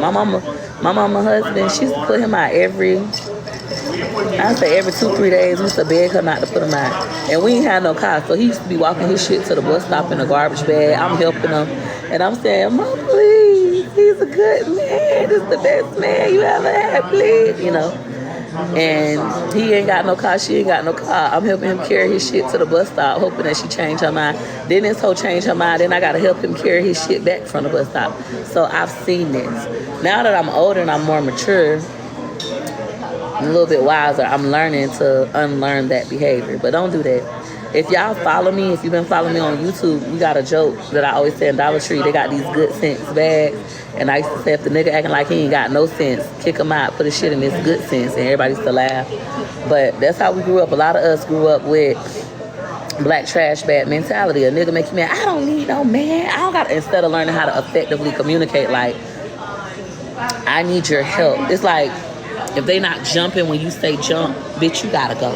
My mama husband, she used to put him out I say every 2-3 days. We used to beg her not to put him out. And we ain't had no car, so he used to be walking his shit to the bus stop in a garbage bag. I'm helping him. And I'm saying, Mom, please, he's a good man. This is the best man you ever had, please. You know. And he ain't got no car, she ain't got no car. I'm helping him carry his shit to the bus stop, hoping that she change her mind. Then this whole change her mind, then I gotta help him carry his shit back from the bus stop. So I've seen this. Now that I'm older and I'm more mature, a little bit wiser, I'm learning to unlearn that behavior. But don't do that. If y'all follow me, if you've been following me on YouTube, we got a joke that I always say in Dollar Tree. They got these good sense bags. And I used to say, if the nigga acting like he ain't got no sense, kick him out, put his shit in this good sense. And everybody used to laugh. But that's how we grew up. A lot of us grew up with black trash bag mentality. A nigga make you mad. I don't need no man. I don't got to, instead of learning how to effectively communicate, like, I need your help. It's like, if they not jumping when you say jump, bitch, you gotta go.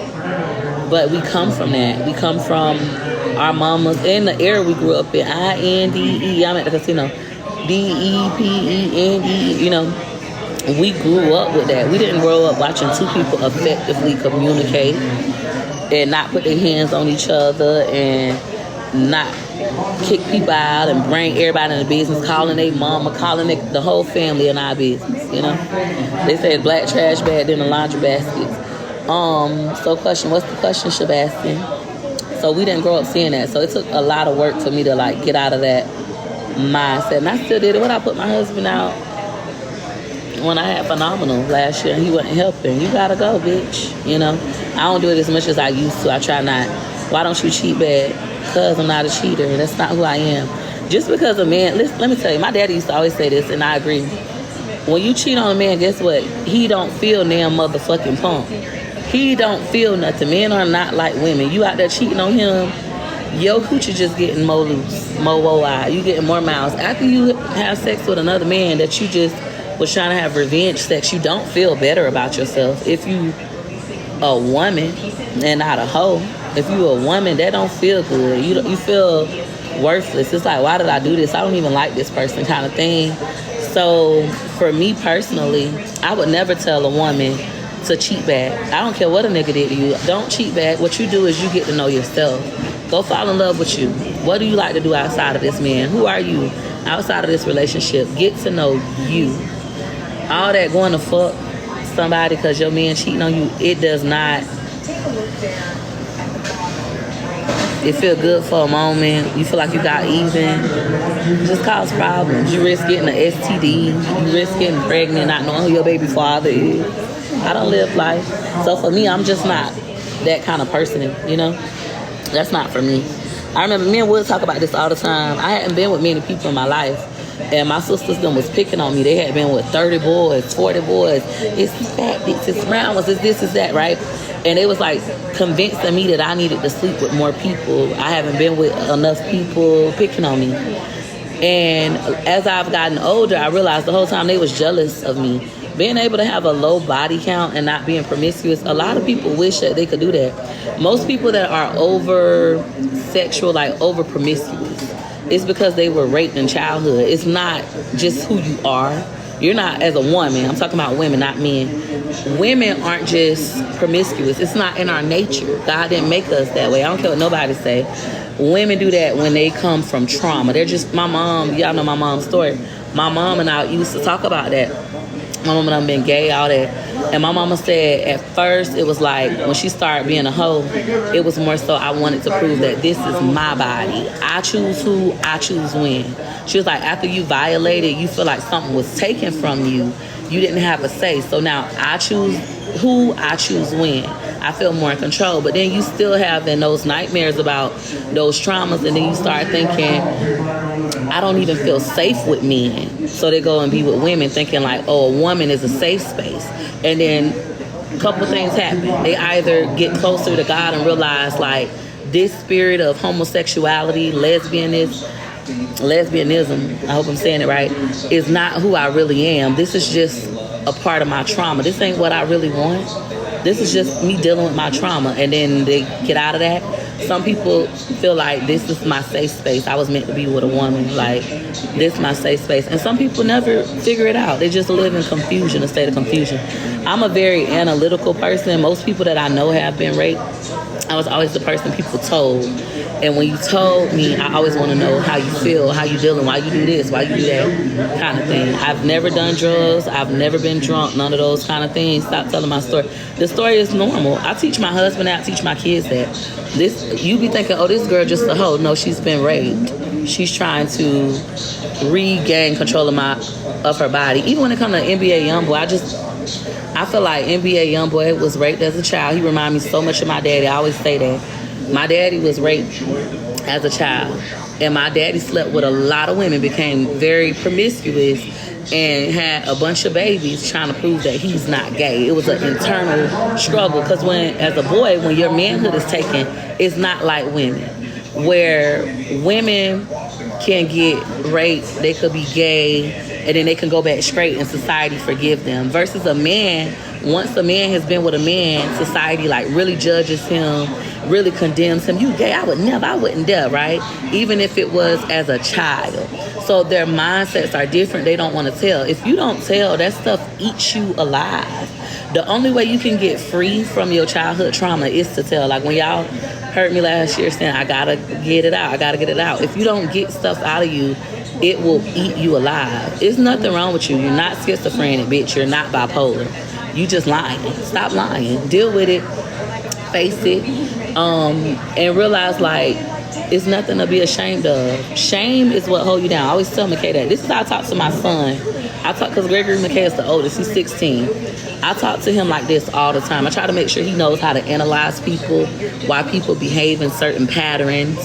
But we come from that. We come from our mamas in the era we grew up in. INDE. I'm at the casino. DEPENDE. You know, we grew up with that. We didn't grow up watching two people effectively communicate and not put their hands on each other and not kick people out and bring everybody in the business, calling their mama, calling the whole family in our business, you know. They said black trash bag in the laundry baskets. So question, what's the question, Sebastian? So we didn't grow up seeing that. So it took a lot of work for me to like get out of that mindset. And I still did it when I put my husband out when I had Phenomenal last year and he wasn't helping. You gotta go, bitch. You know, I don't do it as much as I used to. I try not. Why don't you cheat bad? Because I'm not a cheater. That's not who I am. Just because a man, let me tell you, my daddy used to always say this, and I agree. When you cheat on a man, guess what? He don't feel damn motherfucking punk. He don't feel nothing. Men are not like women. You out there cheating on him, your coochie just getting more loose, more woe-eyed. You getting more mouths. After you have sex with another man that you just was trying to have revenge sex, you don't feel better about yourself. If you a woman and not a hoe, if you a woman, that don't feel good. You feel worthless. It's like, why did I do this? I don't even like this person kind of thing. So for me personally, I would never tell a woman to cheat back. I don't care what a nigga did to you. Don't cheat back. What you do is you get to know yourself. Go fall in love with you. What do you like to do outside of this man? Who are you outside of this relationship? Get to know you. All that going to fuck somebody because your man cheating on you, it does not. It feel good for a moment. You feel like you got even. It just cause problems. You risk getting an STD. You risk getting pregnant, not knowing who your baby father is. I don't live life. So for me, I'm just not that kind of person, you know? That's not for me. I remember me and Wood talk about this all the time. I hadn't been with many people in my life. And my sisters them was picking on me. They had been with 30 boys, 40 boys. It's fat bitch, it's round ones, it's this, it's that, right? And they was like convincing me that I needed to sleep with more people. I haven't been with enough people picking on me. And as I've gotten older, I realized the whole time they was jealous of me. Being able to have a low body count and not being promiscuous, a lot of people wish that they could do that. Most people that are over sexual, like over promiscuous, it's because they were raped in childhood. It's not just who you are. You're not, as a woman, I'm talking about women, not men. Women aren't just promiscuous. It's not in our nature. God didn't make us that way. I don't care what nobody say. Women do that when they come from trauma. They're just, my mom, y'all know my mom's story. My mom and I used to talk about that. My mama done been gay, all that. And my mama said at first it was like when she started being a hoe, it was more so I wanted to prove that this is my body. I choose who, I choose when. She was like, after you violated, you feel like something was taken from you. You didn't have a say. So now I choose who, I choose when. I feel more in control. But then you still have then those nightmares about those traumas, and then you start thinking, I don't even feel safe with men. So they go and be with women thinking like, oh, a woman is a safe space. And then a couple things happen. They either get closer to God and realize like this spirit of homosexuality, lesbianism, I hope I'm saying it right, is not who I really am. This is just a part of my trauma. This ain't what I really want. This is just me dealing with my trauma. And then they get out of that. Some people feel like this is my safe space. I was meant to be with a woman. Like, this is my safe space. And some people never figure it out. They just live in confusion, a state of confusion. I'm a very analytical person. Most people that I know have been raped. I was always the person people told. And when you told me, I always want to know how you feel, how you dealing, why you do this, why you do that, kind of thing. I've never done drugs. I've never been drunk, none of those kind of things. Stop telling my story. The story is normal. I teach my husband that. I teach my kids that. You be thinking, oh, this girl just a hoe. No, she's been raped. She's trying to regain control of her body. Even when it comes to NBA YoungBoy, I feel like NBA YoungBoy was raped as a child. He reminds me so much of my daddy. I always say that. My daddy was raped as a child. And my daddy slept with a lot of women, became very promiscuous, and had a bunch of babies trying to prove that he's not gay. It was an internal struggle. Because as a boy, when your manhood is taken, it's not like women. Where women can get raped, they could be gay, and then they can go back straight and society forgive them. Versus a man, once a man has been with a man, society like really judges him, really condemns him. You gay, I wouldn't dare, right? Even if it was as a child. So their mindsets are different. They don't want to tell. If you don't tell, that stuff eats you alive. The only way you can get free from your childhood trauma is to tell. Like when y'all heard me last year saying, I gotta get it out. If you don't get stuff out of you, it will eat you alive. There's nothing wrong with you. You're not schizophrenic, bitch. You're not bipolar. You just lying. Stop lying. Deal with it. Face it. And realize, like, it's nothing to be ashamed of. Shame is what hold you down. I always tell McKay that. This is how I talk to my son. Because Gregory McKay is the oldest. He's 16. I talk to him like this all the time. I try to make sure he knows how to analyze people, why people behave in certain patterns.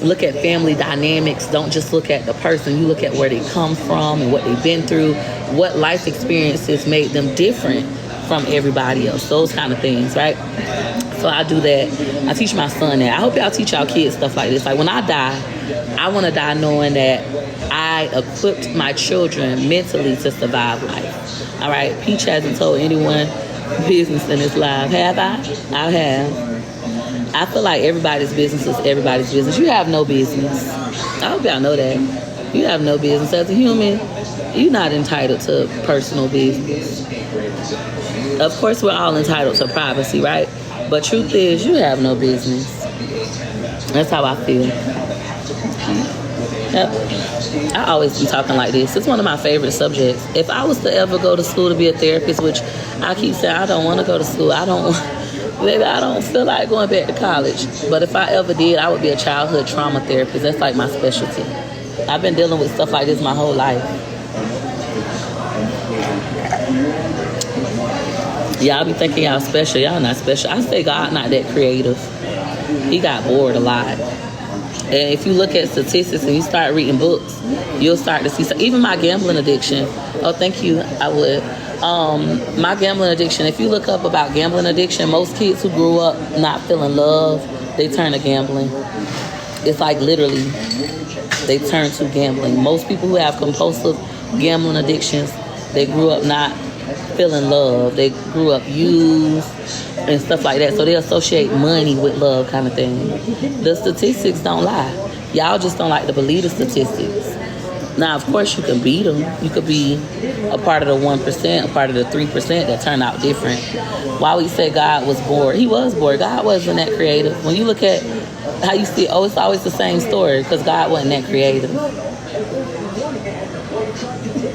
Look at family dynamics. Don't just look at the person. You look at where they come from and what they've been through, what life experiences made them different from everybody else. Those kind of things, right? So I do that. I teach my son that. I hope y'all teach y'all kids stuff like this. Like when I die, I want to die knowing that I equipped my children mentally to survive life. All right? Peach hasn't told anyone business in his life. Have I? I have. I feel like everybody's business is everybody's business. You have no business. I hope y'all know that. You have no business. As a human, you're not entitled to personal business. Of course, we're all entitled to privacy, right? But truth is, you have no business. That's how I feel. Yep. I always be talking like this. It's one of my favorite subjects. If I was to ever go to school to be a therapist, which I keep saying I don't want to go to school. Baby, I don't feel like going back to college. But if I ever did, I would be a childhood trauma therapist. That's like my specialty. I've been dealing with stuff like this my whole life. Y'all be thinking y'all special. Y'all not special. I say God not that creative. He got bored a lot. And if you look at statistics and you start reading books, you'll start to see even my gambling addiction. Oh, thank you. I would. My gambling addiction, if you look up about gambling addiction, most kids who grew up not feeling love, they turn to gambling. It's like literally they turn to gambling. Most people who have compulsive gambling addictions, they grew up not feeling love. They grew up used and stuff like that. So they associate money with love kind of thing. The statistics don't lie. Y'all just don't like to believe the statistics. Now, of course, you can beat them. You could be a part of the 1%, a part of the 3% that turn out different. Why we say God was bored? He was bored. God wasn't that creative. When you look at how you see, it's always the same story because God wasn't that creative.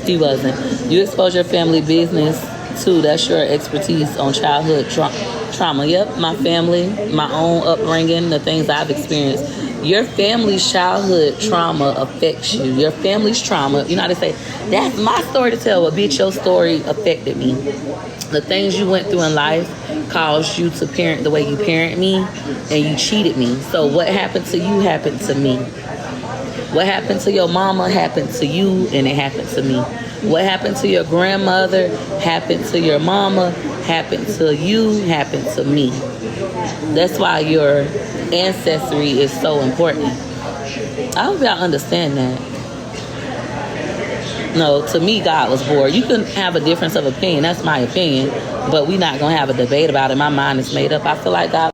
He wasn't. You expose your family business too. That's your expertise on childhood trauma. Yep, my family, my own upbringing, the things I've experienced. Your family's childhood trauma affects you. Your family's trauma, you know how to say, that's my story to tell. Well, bitch, your story affected me. The things you went through in life caused you to parent the way you parent me, and you cheated me. So what happened to you happened to me. What happened to your mama happened to you, and it happened to me. What happened to your grandmother happened to your mama, happened to you, happened to me. That's why your ancestry is so important. I hope y'all understand that. No, to me, God was bored. You can have a difference of opinion. That's my opinion. But we're not going to have a debate about it. My mind is made up. I feel like God